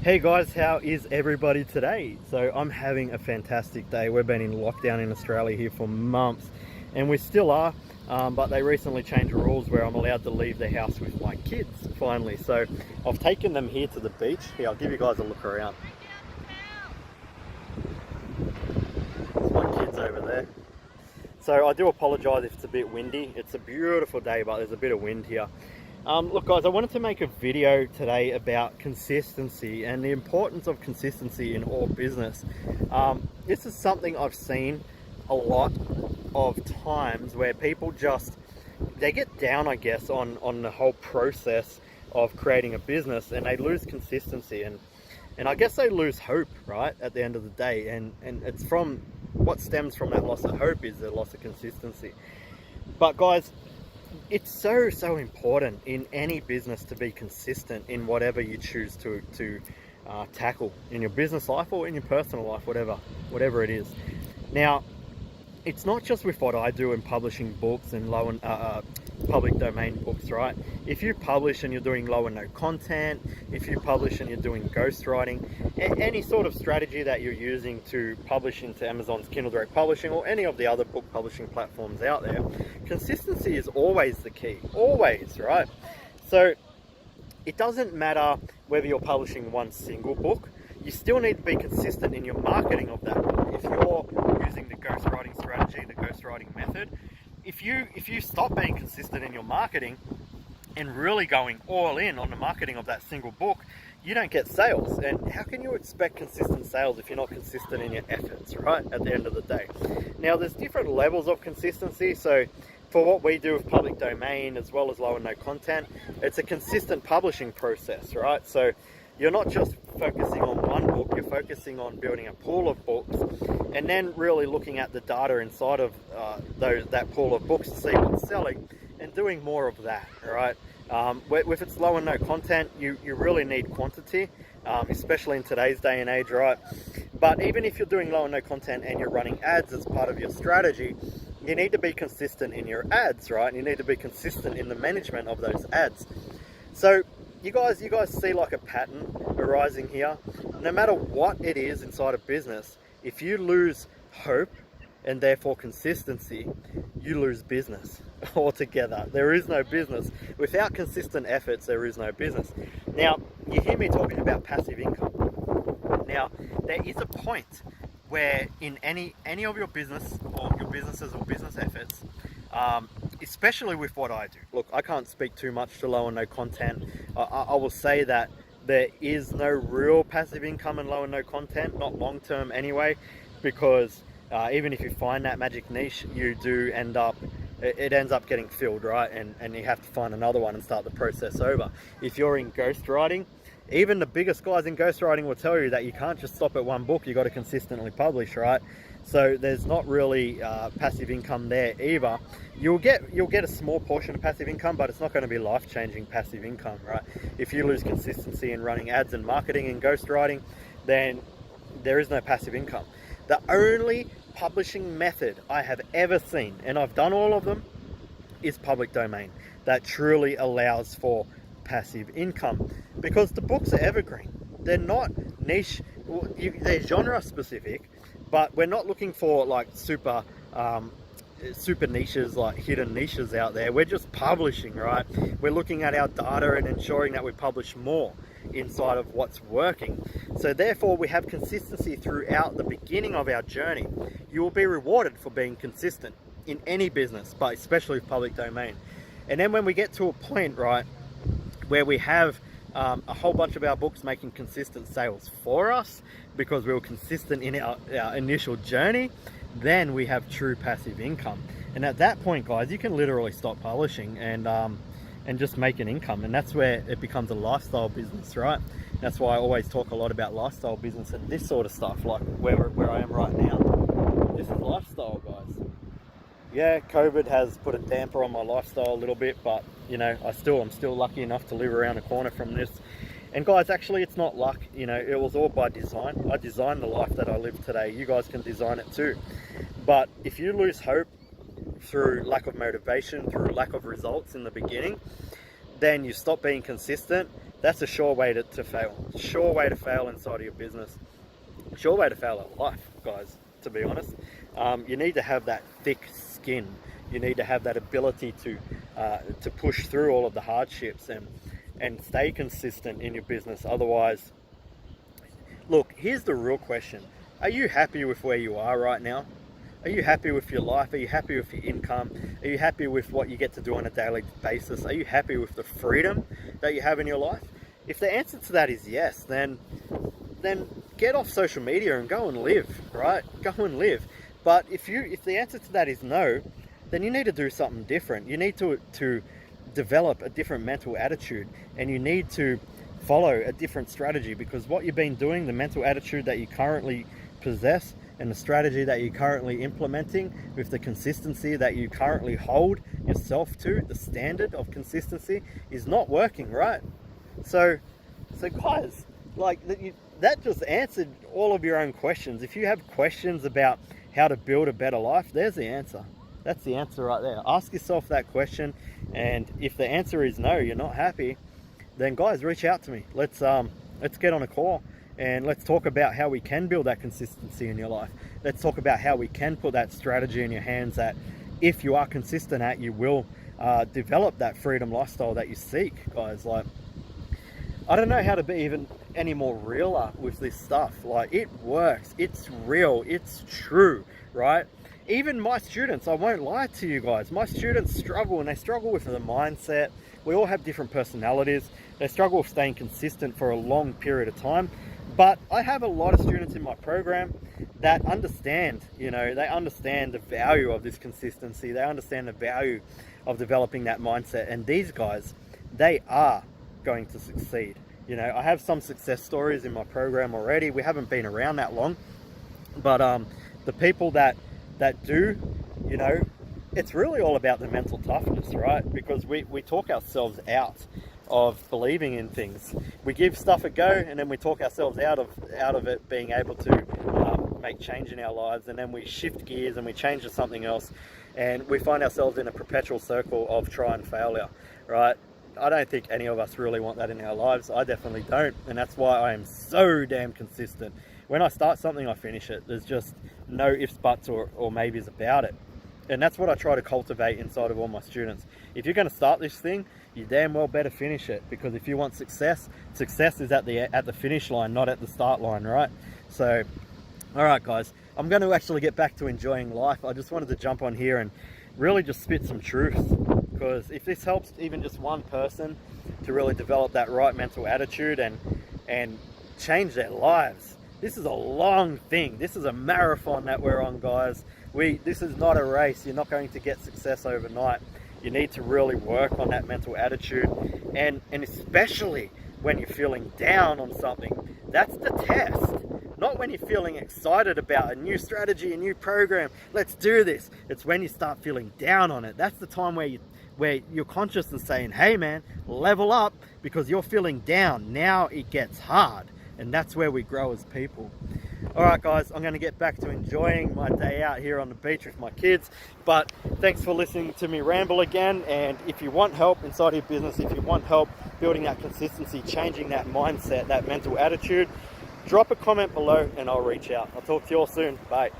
Hey guys, how is everybody today? So I'm having a fantastic day. We've been in lockdown in Australia here for months, and we still are, but they recently changed the rules where I'm allowed to leave the house with my kids, finally. So I've taken them here to the beach. Here, I'll give you guys a look around. There's my kids over there. So I do apologise if it's a bit windy. It's a beautiful day, but there's a bit of wind here. Look guys, I wanted to make a video today about consistency and the importance of consistency in all business. This is something I've seen a lot of times where people they get down, I guess, on the whole process of creating a business, and they lose consistency, and I guess they lose hope, right, at the end of the day, and it's from what stems from that loss of hope is the loss of consistency. But guys, it's so important in any business to be consistent in whatever you choose to tackle in your business life or in your personal life, whatever it is. Now, it's not just with what I do in publishing books and low and public domain books, right? If you publish and you're doing low and no content, if you publish and you're doing ghostwriting, any sort of strategy that you're using to publish into Amazon's Kindle Direct Publishing or any of the other book publishing platforms out there, consistency is always the key, always, right? So it doesn't matter whether you're publishing one single book, you still need to be consistent in your marketing of that book. If you're using the ghostwriting strategy, the ghostwriting method, if you stop being consistent in your marketing and really going all in on the marketing of that single book, you don't get sales. And how can you expect consistent sales if you're not consistent in your efforts, right, at the end of the day? Now, there's different levels of consistency. So for what we do with public domain as well as low and no content, it's a consistent publishing process, right? So you're not just focusing on one book, you're focusing on building a pool of books and then really looking at the data inside of that pool of books to see what's selling and doing more of that, right? If it's low and no content, you really need quantity, especially in today's day and age, right? But even if you're doing low and no content and you're running ads as part of your strategy, you need to be consistent in your ads, right? You need to be consistent in the management of those ads. So you guys see like a pattern arising here. No matter what it is inside a business, if you lose hope and therefore consistency, you lose business altogether. There is no business. Without consistent efforts, there is no business. Now, you hear me talking about passive income. Now, there is a point where in any of your business or your businesses or business efforts, especially with what I do. Look, I can't speak too much to low and no content. I will say that there is no real passive income in low and no content, not long term anyway, because even if you find that magic niche, you do end up, it ends up getting filled, right? And you have to find another one and start the process over. If you're in ghostwriting, even the biggest guys in ghostwriting will tell you that you can't just stop at one book, you got to consistently publish, right? So there's not really passive income there either. You'll get a small portion of passive income, but it's not going to be life-changing passive income, right? If you lose consistency in running ads and marketing and ghostwriting, then there is no passive income. The only publishing method I have ever seen, and I've done all of them, is public domain, that truly allows for passive income, because the books are evergreen. They're not niche, they're genre specific, but we're not looking for like super niches, like hidden niches out there. We're just publishing, right? We're looking at our data and ensuring that we publish more inside of what's working. So therefore we have consistency throughout the beginning of our journey. You will be rewarded for being consistent in any business, but especially with public domain. And then when we get to a point, right, where we have a whole bunch of our books making consistent sales for us because we were consistent in our initial journey, then we have true passive income. And at that point, guys, you can literally stop publishing and just make an income. And that's where it becomes a lifestyle business, right? That's why I always talk a lot about lifestyle business and this sort of stuff, like where I am right now. This is lifestyle, guys. Yeah, COVID has put a damper on my lifestyle a little bit, but you know, I'm still lucky enough to live around the corner from this. And guys, actually it's not luck, you know, it was all by design. I designed the life that I live today. You guys can design it too. But if you lose hope through lack of motivation, through lack of results in the beginning, then you stop being consistent, that's a sure way to fail. Sure way to fail inside of your business. Sure way to fail at life, guys, to be honest. You need to have that thick skin. You need to have that ability to push through all of the hardships and stay consistent in your business. Otherwise, look, here's the real question. Are you happy with where you are right now? Are you happy with your life? Are you happy with your income? Are you happy with what you get to do on a daily basis? Are you happy with the freedom that you have in your life? If the answer to that is yes, then get off social media and go and live, right? Go and live. But if the answer to that is no, then you need to do something different. You need to develop a different mental attitude, and you need to follow a different strategy, because what you've been doing, the mental attitude that you currently possess and the strategy that you're currently implementing with the consistency that you currently hold yourself to, the standard of consistency, is not working, right? So guys, like that just answered all of your own questions. If you have questions about how to build a better life, there's the answer. That's the answer right there. Ask yourself that question, and if the answer is no, you're not happy, then guys, reach out to me. Let's get on a call and let's talk about how we can build that consistency in your life. Let's talk about how we can put that strategy in your hands that, if you are consistent at, you will develop that freedom lifestyle that you seek, guys. Like, I don't know how to be even any more realer with this stuff. Like, it works, it's real, it's true, right? Even my students, I won't lie to you guys, my students struggle, and they struggle with the mindset. We all have different personalities. They struggle with staying consistent for a long period of time. But I have a lot of students in my program that understand, they understand the value of this consistency. They understand the value of developing that mindset. And these guys, they are going to succeed. I have some success stories in my program already. We haven't been around that long, but the people that do, it's really all about the mental toughness, right? Because we talk ourselves out of believing in things. We give stuff a go, and then we talk ourselves out of it being able to make change in our lives, and then we shift gears and we change to something else, and we find ourselves in a perpetual circle of try and failure, right? I don't think any of us really want that in our lives. I definitely don't, and that's why I am so damn consistent. When I start something, I finish it. There's just no ifs, buts, or maybes about it. And that's what I try to cultivate inside of all my students. If you're going to start this thing, you damn well better finish it, because if you want success is at the finish line, not at the start line, right? So, all right, guys, I'm going to actually get back to enjoying life. I just wanted to jump on here and really just spit some truth, because if this helps even just one person to really develop that right mental attitude and change their lives, this is a long thing. This is a marathon that we're on, guys. This is not a race. You're not going to get success overnight. You need to really work on that mental attitude, and especially when you're feeling down on something. That's the test. Not when you're feeling excited about a new strategy, a new program. Let's do this. It's when you start feeling down on it. That's the time where you're conscious and saying, hey man, level up, because you're feeling down. Now it gets hard. And that's where we grow as people. All right, guys, I'm going to get back to enjoying my day out here on the beach with my kids. But thanks for listening to me ramble again. And if you want help inside your business, if you want help building that consistency, changing that mindset, that mental attitude, drop a comment below and I'll reach out. I'll talk to you all soon. Bye.